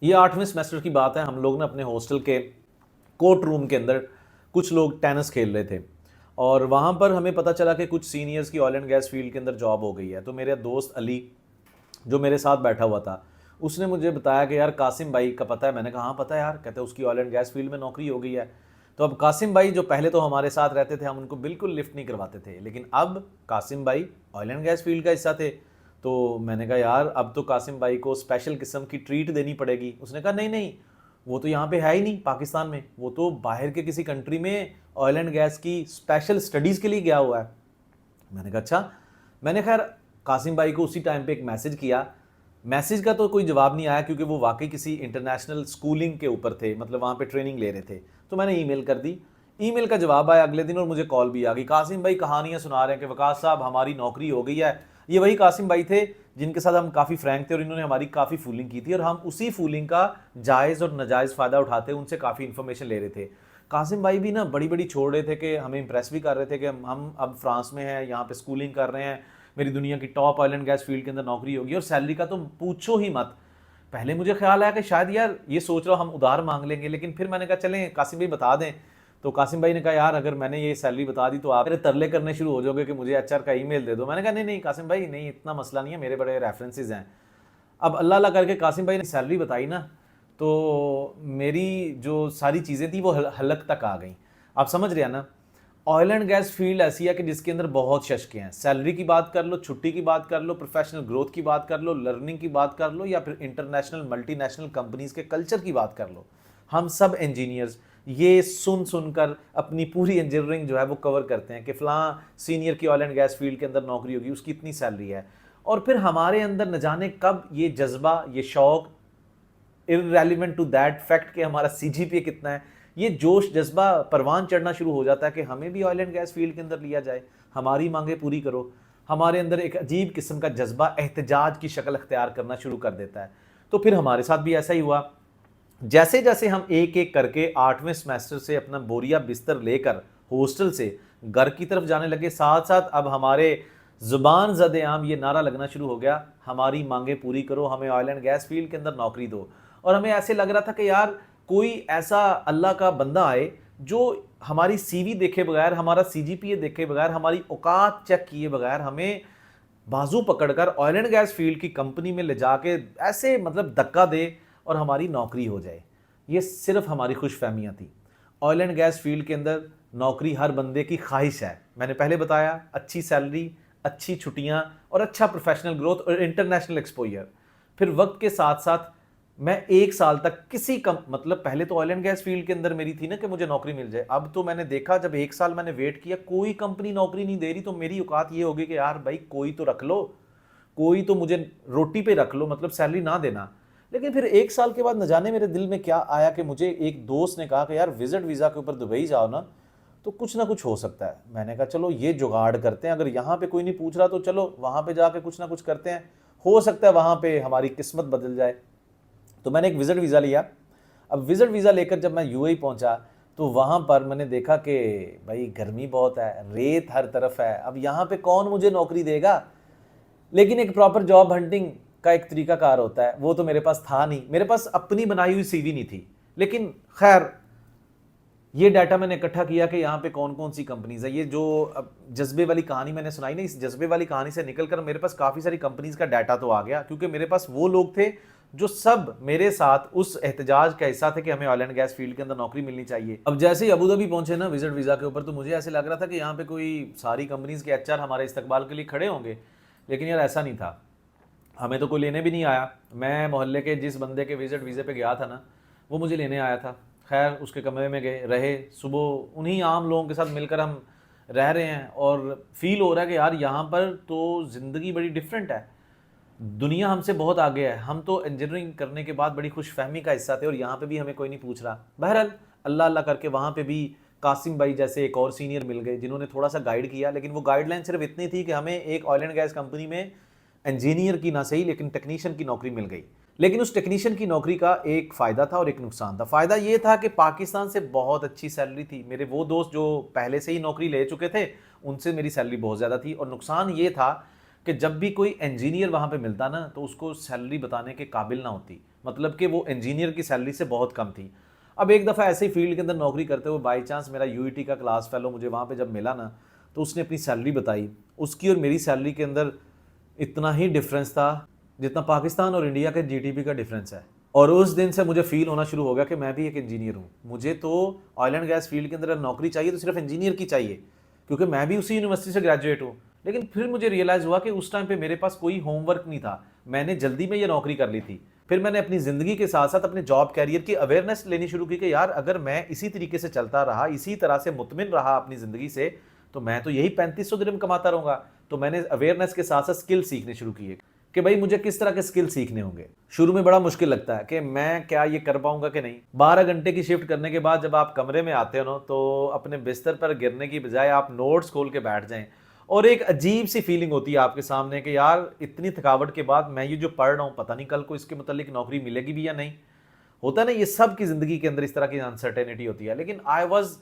ये 8वें सेमेस्टर की बात है, हम लोग ना अपने हॉस्टल के कोर्ट रूम के अंदर कुछ लोग टेनिस खेल रहे थे और वहाँ पर हमें पता चला कि कुछ सीनियर्स की ऑयल एंड गैस फील्ड के अंदर जॉब हो गई है। तो मेरे दोस्त अली जो मेरे साथ बैठा हुआ था, उसने मुझे बताया कि यार कासिम भाई का पता है। मैंने कहा हाँ पता है यार। कहते उसकी ऑयल एंड गैस फील्ड में नौकरी हो गई है। तो अब कासिम भाई जो पहले तो हमारे साथ रहते थे, हम उनको बिल्कुल लिफ्ट नहीं करवाते थे, लेकिन अब कासिम भाई ऑयल एंड गैस फील्ड का हिस्सा थे। तो मैंने कहा यार अब तो कासिम भाई को स्पेशल किस्म की ट्रीट देनी पड़ेगी। उसने कहा नहीं नहीं, वो तो यहाँ पे है ही नहीं पाकिस्तान में, वो तो बाहर के किसी कंट्री में ऑयल एंड गैस की स्पेशल स्टडीज़ के लिए गया हुआ है। मैंने कहा अच्छा। मैंने खैर कासिम भाई को उसी टाइम पे एक मैसेज किया। मैसेज का तो कोई जवाब नहीं आया क्योंकि वो वाकई किसी इंटरनेशनल स्कूलिंग के ऊपर थे, मतलब वहाँ पे ट्रेनिंग ले रहे थे। तो मैंने ईमेल कर दी। ईमेल का जवाब आया अगले दिन और मुझे कॉल भी आ गई। कासिम भाई कहानियाँ सुना रहे हैं कि वकास साहब हमारी नौकरी हो गई है। ये वही कासिम भाई थे जिनके साथ हम काफ़ी फ्रैंक थे और इन्होंने हमारी काफ़ी फूलिंग की थी और हम उसी फूलिंग का जायज़ और नाजायज़ फ़ायदा उठाते उनसे काफ़ी इन्फॉर्मेशन ले रहे थे। कासिम भाई भी ना बड़ी बड़ी छोड़ रहे थे कि हमें इंप्रेस भी कर रहे थे कि हम अब फ्रांस में हैं, यहाँ पे स्कूलिंग कर रहे हैं, मेरी दुनिया की top oil and gas field के अंदर नौकरी होगी और सैलरी का तो पूछो ही मत। पहले मुझे ख्याल आया कि शायद यार ये सोच रहा हूँ हम उधार मांग लेंगे, लेकिन फिर मैंने कहा चलें कासिम भाई बता दें। तो कासिम भाई ने कहा यार अगर मैंने ये सैलरी बता दी तो आप मेरे तरले करने शुरू हो जाओगे कि मुझे एचआर का ईमेल दे दो। मैंने कहा नहीं नहीं कासिम भाई नहीं, इतना मसला नहीं है, मेरे बड़े रेफरेंसेज हैं। अब अल्लाह अल्लाह करके कासिम भाई ने सैलरी बताई ना, तो मेरी जो सारी चीज़ें थी वो हलक तक आ गई। आप समझ रहे हैं ना, ऑयल एंड गैस फील्ड ऐसी है कि जिसके अंदर बहुत शशके हैं। सैलरी की बात कर लो, छुट्टी की बात कर लो, प्रोफेशनल ग्रोथ की बात कर लो, लर्निंग की बात कर लो, या फिर इंटरनेशनल मल्टीनेशनल कंपनीज के कल्चर की बात कर लो। हम सब इंजीनियर्स ये सुन सुनकर अपनी पूरी इंजीनियरिंग जो है वो कवर करते हैं कि फ़लाँ सीनियर की ऑयल एंड गैस फील्ड के अंदर नौकरी होगी, उसकी इतनी सैलरी है। और फिर हमारे अंदर न जाने कब ये जज्बा, ये शौक, इररेलेवेंट टू दैट फैक्ट कि हमारा सीजीपीए कितना है, ये जोश जज्बा परवान चढ़ना शुरू हो जाता है कि हमें भी ऑयल एंड गैस फील्ड के अंदर लिया जाए, हमारी मांगे पूरी करो। हमारे अंदर एक अजीब किस्म का जज्बा एहतजाज की शक्ल अख्तियार करना शुरू कर देता है। तो फिर हमारे साथ भी ऐसा ही हुआ। जैसे जैसे हम एक एक करके 8वें सेमेस्टर से अपना बोरिया बिस्तर लेकर हॉस्टल से घर की तरफ जाने लगे, साथ साथ अब हमारे जुबान ज़द आम ये नारा लगना शुरू हो गया, हमारी मांगे पूरी करो, हमें ऑयल एंड गैस फील्ड के अंदर नौकरी दो। और हमें ऐसे लग रहा था कि यार कोई ऐसा अल्लाह का बंदा आए जो हमारी सीवी देखे बगैर, हमारा सीजीपीए देखे बगैर, हमारी औकात चेक किए बगैर हमें बाजू पकड़कर ऑयल एंड गैस फील्ड की कंपनी में ले जाके ऐसे मतलब धक्का दे और हमारी नौकरी हो जाए। ये सिर्फ हमारी खुशफहमियाँ थी। ऑयल एंड गैस फील्ड के अंदर नौकरी हर बंदे की ख्वाहिश है। मैंने पहले बताया अच्छी सैलरी, अच्छी छुट्टियाँ और अच्छा प्रोफेशनल ग्रोथ और इंटरनेशनल एक्सपोजर। फिर वक्त के साथ साथ मैं 1 साल तक किसी कम मतलब पहले तो ऑयल एंड गैस फील्ड के अंदर मेरी थी ना कि मुझे नौकरी मिल जाए। अब तो मैंने देखा जब 1 साल मैंने वेट किया कोई कंपनी नौकरी नहीं दे रही, तो मेरी औकात ये होगी कि यार भाई कोई तो रख लो, कोई तो मुझे रोटी पे रख लो, मतलब सैलरी ना देना। लेकिन फिर 1 साल के बाद न जाने मेरे दिल में क्या आया कि मुझे एक दोस्त ने कहा कि यार विजिट वीज़ा के ऊपर दुबई जाओ ना तो कुछ ना कुछ हो सकता है। मैंने कहा चलो ये जुगाड़ करते हैं, अगर यहाँ पे कोई नहीं पूछ रहा तो चलो वहाँ पे जाके कुछ ना कुछ करते हैं, हो सकता है वहाँ पे हमारी किस्मत बदल जाए। तो मैंने एक विजिट वीज़ा लिया। अब विजिट वीज़ा लेकर जब मैं यूएई पहुंचा तो वहाँ पर मैंने देखा कि भाई गर्मी बहुत है, रेत हर तरफ है, अब यहाँ पे कौन मुझे नौकरी देगा। लेकिन एक प्रॉपर जॉब हंटिंग का एक तरीकाकार होता है, वो तो मेरे पास था नहीं, मेरे पास अपनी बनाई हुई सीवी नहीं थी। लेकिन खैर ये डाटा मैंने इकट्ठा किया कि यहाँ पे कौन कौन सी कंपनीज है। ये जो अब जज्बे वाली कहानी मैंने सुनाई ना, इस जज्बे वाली कहानी से निकलकर मेरे पास काफ़ी सारी कंपनीज का डाटा तो आ गया, क्योंकि मेरे पास वो लोग थे जो सब मेरे साथ उस एहतजाज का हिस्सा थे कि हमें ऑयल एंड गैस फील्ड के अंदर नौकरी मिलनी चाहिए। अब जैसे ही अबू धाबी पहुंचे ना विजिट वीज़ा के ऊपर, तो मुझे ऐसे लग रहा था कि यहाँ पे कोई सारी कंपनीज के एचआर हमारे इस्तकबाल के लिए खड़े होंगे, लेकिन यार ऐसा नहीं था। हमें तो कोई लेने भी नहीं आया। मैं मोहल्ले के जिस बंदे के विजिट वीज़े पे गया था ना, वो मुझे लेने आया था। खैर उसके कमरे में गए, रहे, सुबह उन्हीं आम लोगों के साथ मिलकर हम रह रहे हैं और फील हो रहा है कि यार यहाँ पर तो ज़िंदगी बड़ी डिफरेंट है, दुनिया हमसे बहुत आगे है। हम तो इंजीनियरिंग करने के बाद बड़ी खुशफहमी का हिस्सा थे और यहाँ पे भी हमें कोई नहीं पूछ रहा। बहरहाल अल्लाह अल्लाह करके वहाँ पे भी कासिम भाई जैसे एक और सीनियर मिल गए जिन्होंने थोड़ा सा गाइड किया, लेकिन वो गाइडलाइन सिर्फ इतनी थी कि हमें एक ऑयल एंड गैस कंपनी में इंजीनियर की ना सही लेकिन टेक्नीशियन की नौकरी मिल गई। लेकिन उस टेक्नीशियन की नौकरी का एक फ़ायदा था और एक नुकसान था। फ़ायदा ये था कि पाकिस्तान से बहुत अच्छी सैलरी थी, मेरे वो दोस्त जो पहले से ही नौकरी ले चुके थे उनसे मेरी सैलरी बहुत ज़्यादा थी। और नुकसान ये था कि जब भी कोई इंजीनियर वहाँ पे मिलता ना तो उसको सैलरी बताने के काबिल ना होती, मतलब कि वो इंजीनियर की सैलरी से बहुत कम थी। अब एक दफ़ा ऐसे ही फील्ड के अंदर नौकरी करते हुए बाई चांस मेरा यूईटी का क्लास फेलो मुझे वहाँ पे जब मिला ना, तो उसने अपनी सैलरी बताई। उसकी और मेरी सैलरी के अंदर इतना ही डिफरेंस था जितना पाकिस्तान और इंडिया के जीडीपी का डिफरेंस है। और उस दिन से मुझे फील होना शुरू हो गया कि मैं भी एक इंजीनियर हूँ। मुझे तो ऑयल एंड गैस फील्ड के अंदर नौकरी चाहिए तो सिर्फ इंजीनियर की चाहिए, क्योंकि मैं भी उसी यूनिवर्सिटी से ग्रेजुएट हूँ। लेकिन फिर मुझे रियलाइज़ हुआ कि उस टाइम पे मेरे पास कोई होमवर्क नहीं था, मैंने जल्दी में ये नौकरी कर ली थी। फिर मैंने अपनी ज़िंदगी के साथ साथ अपने जॉब कैरियर की अवेयरनेस लेनी शुरू की कि यार अगर मैं इसी तरीके से चलता रहा, इसी तरह से मुतमिन रहा अपनी ज़िंदगी से, तो मैं तो यही 3500 दिरहम कमाता रहूँगा। तो मैंने अवेयरनेस के साथ साथ स्किल सीखने शुरू किए कि भाई मुझे किस तरह के स्किल सीखने होंगे। शुरू में बड़ा मुश्किल लगता है कि मैं क्या ये कर पाऊंगा कि नहीं। 12 घंटे की शिफ्ट करने के बाद जब आप कमरे में आते हो ना, तो अपने बिस्तर पर गिरने की बजाय आप नोट्स खोल के बैठ जाएं और एक अजीब सी फीलिंग होती है आपके सामने कि यार इतनी थकावट के बाद मैं ये जो पढ़ रहा हूँ पता नहीं कल को इसके मुतालिक नौकरी मिलेगी भी या नहीं। होता है ना, ये सब की जिंदगी के अंदर इस तरह की अनसर्टेनिटी होती है। लेकिन I was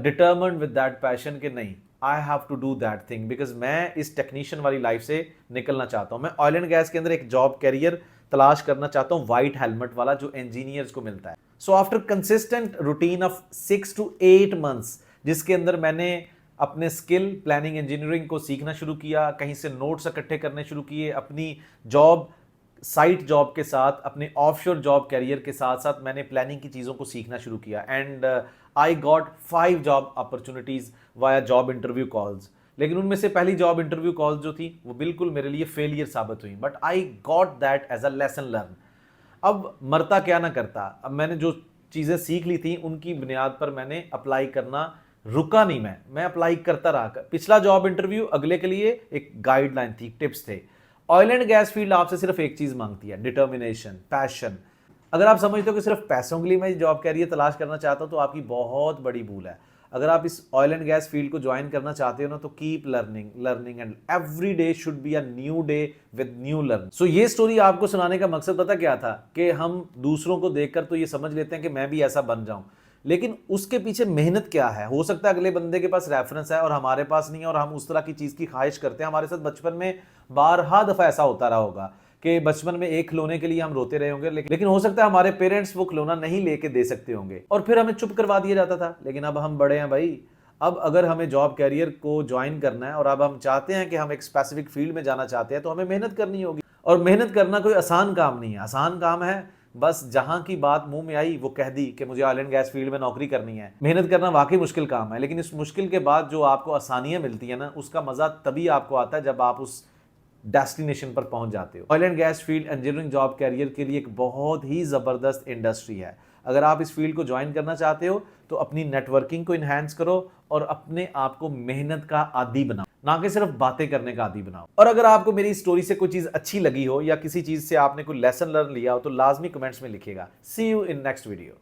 determined with that passion कि नहीं, I have to do that thing, because मैं इस टेक्नीशियन वाली लाइफ से निकलना चाहता हूँ। मैं ऑयल एंड गैस के अंदर एक जॉब कैरियर तलाश करना चाहता हूँ, वाइट हेलमेट वाला, जो इंजीनियर्स को मिलता है। So after consistent routine of 6 to 8 months, जिसके अंदर मैंने अपने स्किल प्लानिंग इंजीनियरिंग को सीखना शुरू किया, कहीं से नोट्स इकट्ठे करने शुरू किए, अपनी जॉब साइट जॉब के साथ, अपने ऑफशोर जॉब कैरियर के साथ साथ मैंने प्लानिंग की चीज़ों को सीखना शुरू किया। And I got 5 job opportunities via job interview calls. लेकिन उनमें से पहली जॉब इंटरव्यू कॉल्स जो थी वो बिल्कुल मेरे लिए फेलियर साबित हुई, but I got that as a lesson learn. अब मरता क्या ना करता, अब मैंने जो चीज़ें सीख ली थी उनकी बुनियाद पर मैंने अप्लाई करना रुका नहीं। मैं अप्लाई करता रहा। पिछला जॉब इंटरव्यू अगले के लिए एक गाइडलाइन थी, टिप्स थे। ऑयल एंड गैस फील्ड आपसे सिर्फ एक चीज़ मांगती है, डिटर्मिनेशन, पैशन। अगर आप समझते हो कि सिर्फ पैसों के लिए मैं जॉब कैरियर तलाश करना चाहता हूं, तो आपकी बहुत बड़ी भूल है। अगर आप इस ऑयल एंड गैस फील्ड को ज्वाइन करना चाहते हो ना, तो keep learning learning and every day should be a new day with new learn. So ये स्टोरी आपको सुनाने का मकसद पता क्या था, कि हम दूसरों को देखकर तो ये समझ लेते हैं कि मैं भी ऐसा बन जाऊं, लेकिन उसके पीछे मेहनत क्या है। हो सकता है अगले बंदे के पास रेफरेंस है और हमारे पास नहीं है, और हम उस तरह की चीज़ की ख्वाहिश करते हैं। हमारे साथ बचपन में बारहा दफ़ा ऐसा होता रहा होगा कि बचपन में एक खिलौने के लिए हम रोते रहे होंगे, लेकिन हो सकता है हमारे पेरेंट्स वो खिलौना नहीं लेके दे सकते होंगे और फिर हमें चुप करवा दिया जाता था। लेकिन अब हम बड़े हैं भाई, अब अगर हमें जॉब कैरियर को ज्वाइन करना है और अब हम चाहते हैं कि हम एक स्पेसिफिक फील्ड में जाना चाहते हैं, तो हमें मेहनत करनी होगी। और मेहनत करना कोई आसान काम नहीं है। आसान काम है बस जहां की बात मुंह में आई वो कह दी कि मुझे ऑयल एंड गैस फील्ड में नौकरी करनी है। मेहनत करना वाकई मुश्किल काम है, लेकिन इस मुश्किल के बाद जो आपको आसानियां मिलती है ना, उसका मजा तभी आपको आता है जब आप उस डेस्टिनेशन पर पहुंच जाते हो। Oil and gas field engineering job career के लिए एक बहुत ही ज़बरदस्त इंडस्ट्री है। अगर आप इस फील्ड को ज्वाइन करना चाहते हो तो अपनी नेटवर्किंग को इन्हांस करो और अपने आप को मेहनत का आदी बनाओ, ना कि सिर्फ बातें करने का आदी बनाओ। और अगर आपको मेरी स्टोरी से कोई चीज़ अच्छी लगी हो या किसी चीज़ से आपने कोई लेसन लर्न लिया हो, तो लाजमी कमेंट्स में लिखिएगा। सी यू इन नेक्स्ट वीडियो।